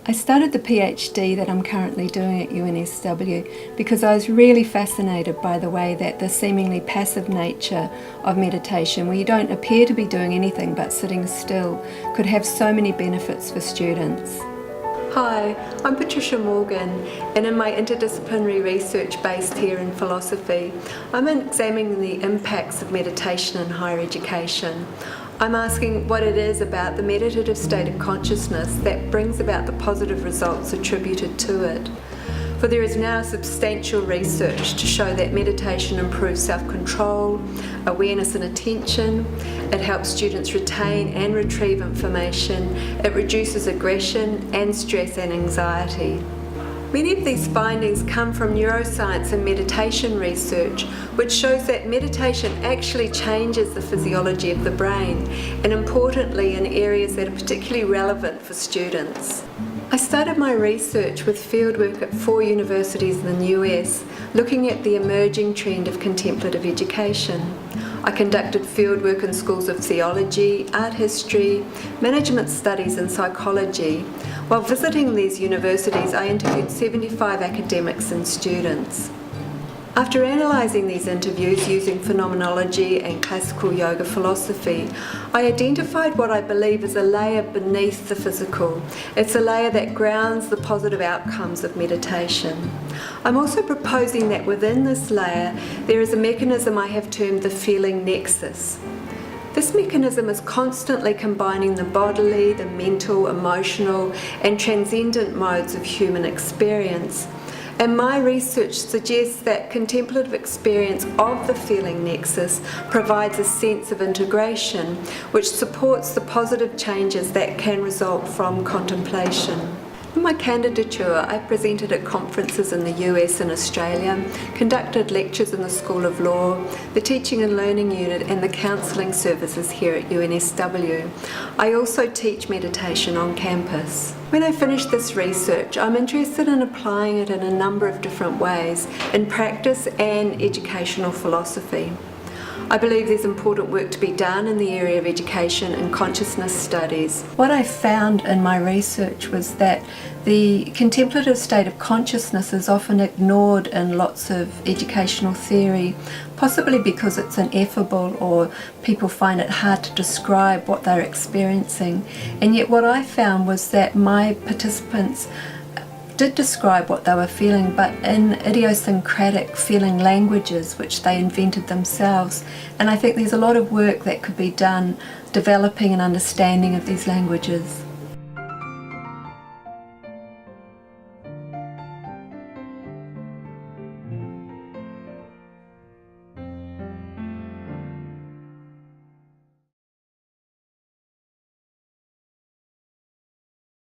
I started the PhD that I'm currently doing at UNSW because I was really fascinated by the way that the seemingly passive nature of meditation, where you don't appear to be doing anything but sitting still, could have so many benefits for students. Hi, I'm Patricia Morgan, and in my interdisciplinary research based here in philosophy, I'm examining the impacts of meditation in higher education. I'm asking what it is about the meditative state of consciousness that brings about the positive results attributed to it. For there is now substantial research to show that meditation improves self-control, awareness and attention, it helps students retain and retrieve information, it reduces aggression and stress and anxiety. Many of these findings come from neuroscience and meditation research, which shows that meditation actually changes the physiology of the brain, and importantly in areas that are particularly relevant for students. I started my research with fieldwork at 4 universities in the US, looking at the emerging trend of contemplative education. I conducted fieldwork in schools of theology, art history, management studies and psychology. While visiting these universities, I interviewed 75 academics and students. After analysing these interviews using phenomenology and classical yoga philosophy, I identified what I believe is a layer beneath the physical. It's a layer that grounds the positive outcomes of meditation. I'm also proposing that within this layer there is a mechanism I have termed the feeling nexus. This mechanism is constantly combining the bodily, the mental, emotional, and transcendent modes of human experience. And my research suggests that contemplative experience of the feeling nexus provides a sense of integration, which supports the positive changes that can result from contemplation. In my candidature, I presented at conferences in the US and Australia, conducted lectures in the School of Law, the Teaching and Learning Unit and the Counselling Services here at UNSW. I also teach meditation on campus. When I finish this research, I'm interested in applying it in a number of different ways, in practice and educational philosophy. I believe there's important work to be done in the area of education and consciousness studies. What I found in my research was that the contemplative state of consciousness is often ignored in lots of educational theory, possibly because it's ineffable or people find it hard to describe what they're experiencing. And yet what I found was that my participants did describe what they were feeling, but in idiosyncratic feeling languages which they invented themselves. And I think there's a lot of work that could be done developing an understanding of these languages.